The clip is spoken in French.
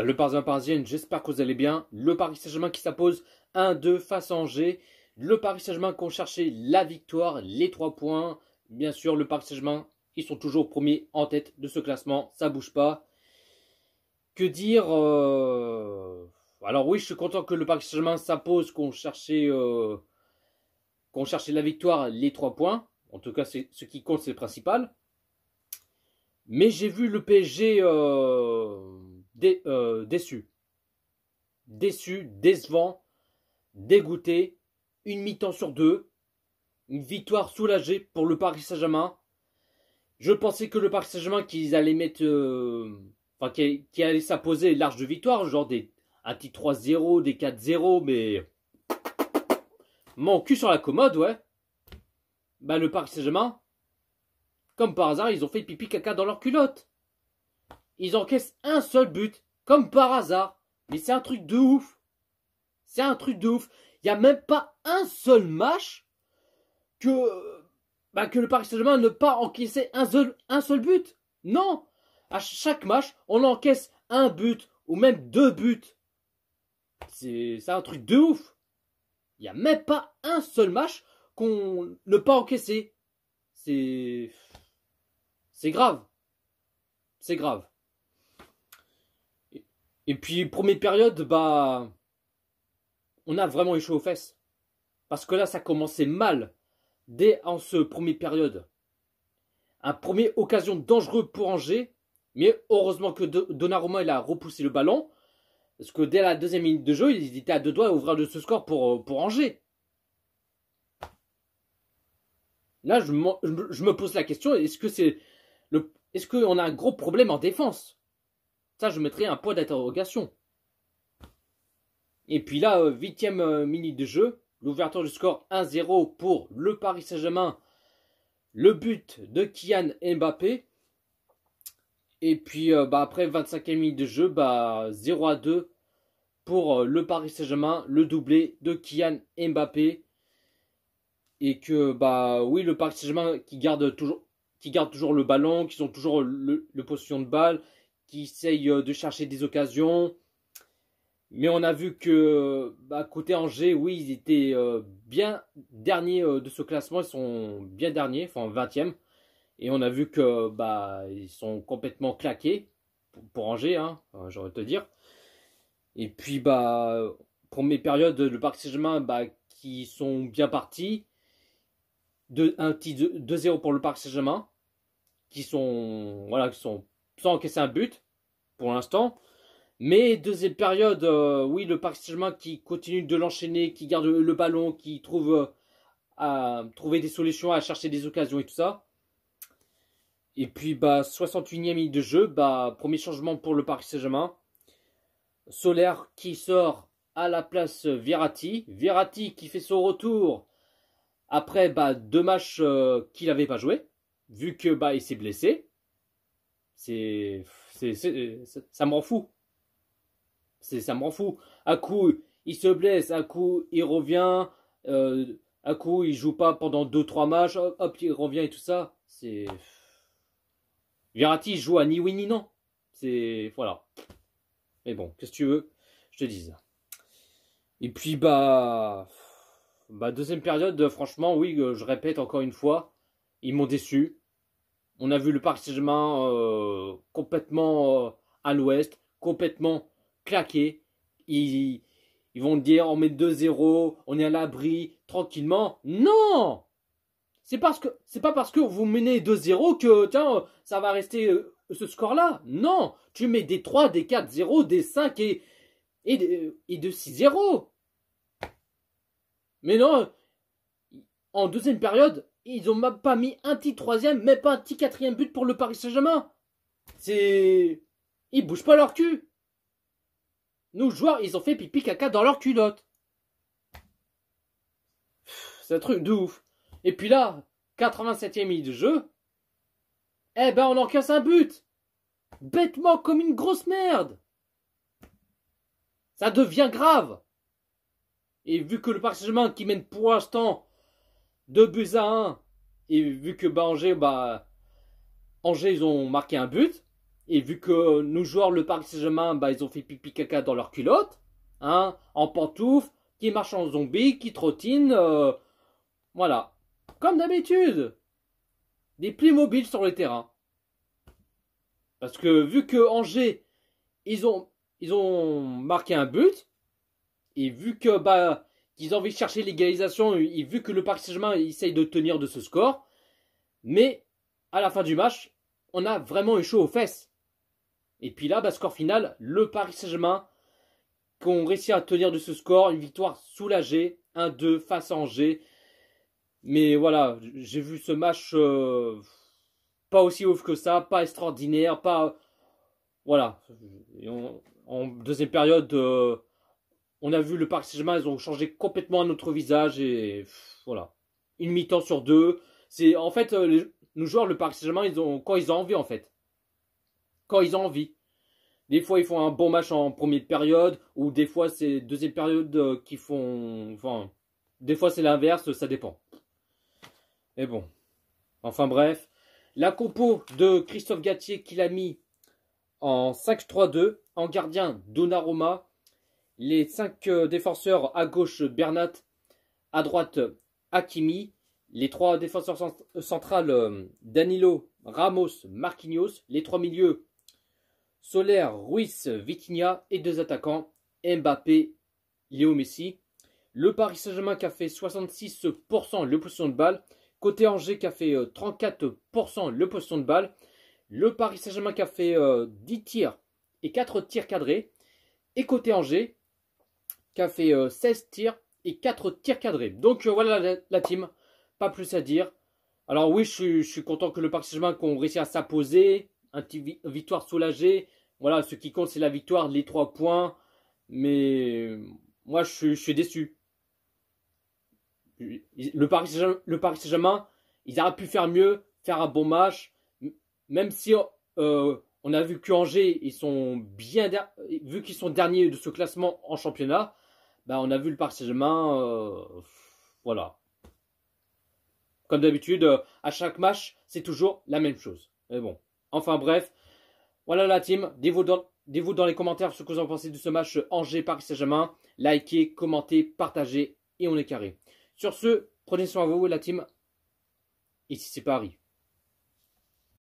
Le Parisien Parisienne, j'espère que vous allez bien. Le Paris Saint-Germain qui s'impose 1-2 face à Angers. Le Paris Saint-Germain qui ont cherché la victoire, les 3 points. Bien sûr, le Paris Saint-Germain, ils sont toujours premiers en tête de ce classement. Ça bouge pas. Que dire Alors oui, je suis content que le Paris Saint-Germain s'impose, qu'on cherchait la victoire, les 3 points. En tout cas, ce qui compte, c'est le principal. Mais j'ai vu le PSG déçu. Déçu, décevant, dégoûté. Une mi-temps sur 2. Une victoire soulagée pour le Paris Saint-Germain. Je pensais que le Paris Saint-Germain, qu'ils allaient mettre... qui allait s'imposer large de victoire, genre un petit 3-0, des 4-0, mais... Mon cul sur la commode, ouais. Bah le Paris Saint-Germain, comme par hasard, ils ont fait pipi caca dans leur culotte. Ils encaissent un seul but, comme par hasard. Mais c'est un truc de ouf. C'est un truc de ouf. Il n'y a même pas un seul match que le Paris Saint-Germain ne pas encaisser un seul but. Non. À chaque match, on encaisse un but ou même 2 buts. C'est un truc de ouf. Il n'y a même pas un seul match qu'on ne pas encaissé. C'est grave. C'est grave. Et puis, première période, on a vraiment eu chaud aux fesses. Parce que là, ça commençait mal. Dès en ce première période. Un premier occasion dangereux pour Angers. Mais heureusement que Donnarumma il a repoussé le ballon. Parce que dès la deuxième minute de jeu, ils étaient à 2 doigts d'ouvrir de ce score pour Angers. Là, je me pose la question, est-ce qu'on a un gros problème en défense? Ça, je mettrais un point d'interrogation. Et puis là, 8e minute de jeu, l'ouverture du score 1-0 pour le Paris Saint-Germain. Le but de Kylian Mbappé. Et puis après 25e minute de jeu, 0-2 pour le Paris Saint-Germain, le doublé de Kylian Mbappé. Et que oui, le Paris Saint-Germain qui garde toujours le ballon, qui ont toujours le possession de balle, qui essayent de chercher des occasions. Mais on a vu que côté Angers, oui, ils étaient bien derniers de ce classement, ils sont bien derniers, enfin 20e. Et on a vu que ils sont complètement claqués pour Angers, hein, j'aurais te dire. Et puis première période, le Paris Saint-Germain qui sont bien partis. Un petit 2-0 pour le Paris Saint-Germain, qui sont sans encaisser un but pour l'instant. Mais deuxième période, oui, le Paris Saint-Germain qui continue de l'enchaîner, qui garde le ballon, qui trouve à trouver des solutions, à chercher des occasions et tout ça. Et puis 61e minute de jeu, premier changement pour le Paris Saint-Germain. Soler qui sort à la place Verratti. Verratti qui fait son retour après 2 matchs qu'il n'avait pas joué, vu que il s'est blessé. Ça me rend fou. Ça me rend fou. À coup, il se blesse, à coup, il revient, à coup, il joue pas pendant 2-3 matchs, hop, il revient et tout ça. Verratti joue à ni oui ni non. Voilà. Mais bon, qu'est-ce que tu veux, je te dise. Et puis deuxième période, franchement, oui, je répète encore une fois, ils m'ont déçu. On a vu le Paris Saint-Germain complètement à l'ouest, complètement claqué. Ils vont dire, on met 2-0, on est à l'abri, tranquillement. Non! C'est pas parce que vous menez 2-0 que, tiens, ça va rester ce score-là. Non! Tu mets des 3, des 4-0, des 5 et de 6-0. Mais non, en deuxième période, ils ont même pas mis un petit 3e, même pas un petit 4e but pour le Paris Saint-Germain. Ils bougent pas leur cul. Nos joueurs, ils ont fait pipi caca dans leur culotte. C'est un truc de ouf. Et puis là, 87e minute de jeu, on encaisse un but. Bêtement comme une grosse merde. Ça devient grave. Et vu que le Paris Saint-Germain qui mène pour l'instant 2-1, et vu que Angers, ils ont marqué un but, Et vu que nos joueurs, le Paris Saint-Germain, bah, ils ont fait pipi caca dans leurs culottes, hein, en pantoufles, qui marchent en zombie, qui trottinent, voilà. Comme d'habitude, des Playmobil sur le terrain. Parce que vu que Angers, ils ont marqué un but, et vu que bah qu'ils ont envie de chercher l'égalisation, et vu que le Paris Saint-Germain essaye de tenir de ce score, mais à la fin du match, on a vraiment eu chaud aux fesses. Et puis là, bah, score final, le Paris Saint-Germain qui ont réussi à tenir de ce score, une victoire soulagée, 1-2 face à Angers. Mais voilà, j'ai vu ce match pas aussi ouf que ça, pas extraordinaire, pas... Voilà. En deuxième période, on a vu le Paris Saint-Germain, ils ont changé complètement notre visage et voilà. Une mi-temps sur deux. C'est en fait, nos joueurs, le Paris Saint-Germain, quand ils ont envie en fait. Quand ils ont envie. Des fois, ils font un bon match en première période, ou des fois, c'est deuxième période qui font... Enfin, des fois, c'est l'inverse, ça dépend. Mais bon. Enfin bref. La compo de Christophe Galtier qu'il a mis en 5-3-2. En gardien, Donnarumma. Les 5 défenseurs à gauche, Bernat. À droite, Hakimi. Les 3 défenseurs centrales, Danilo, Ramos, Marquinhos. Les 3 milieux, Soler, Ruiz, Vitinha. Et 2 attaquants, Mbappé, Léo Messi. Le Paris Saint-Germain qui a fait 66% le possession de balle. Côté Angers qui a fait 34% le possession de balle. Le Paris Saint-Germain qui a fait 10 tirs et 4 tirs cadrés. Et côté Angers qui a fait 16 tirs et 4 tirs cadrés. Donc voilà la team. Pas plus à dire. Alors oui, je suis content que le Paris Saint-Germain qu'on réussi à s'imposer. Une petite victoire soulagée. Voilà, ce qui compte c'est la victoire, les 3 points. Mais moi je suis déçu. Le Paris Saint-Germain, ils auraient pu faire mieux, faire un bon match. Même si on a vu qu'Angers, ils sont bien vu qu'ils sont derniers de ce classement en championnat, bah, on a vu le Paris Saint-Germain, voilà. Comme d'habitude, à chaque match, c'est toujours la même chose. Mais bon, enfin bref, voilà la team. Dites-vous dans les commentaires ce que vous en pensez de ce match Angers-Paris Saint-Germain. Likez, commentez, partagez et on est carré. Sur ce, prenez soin de vous la team. Ici c'est Paris.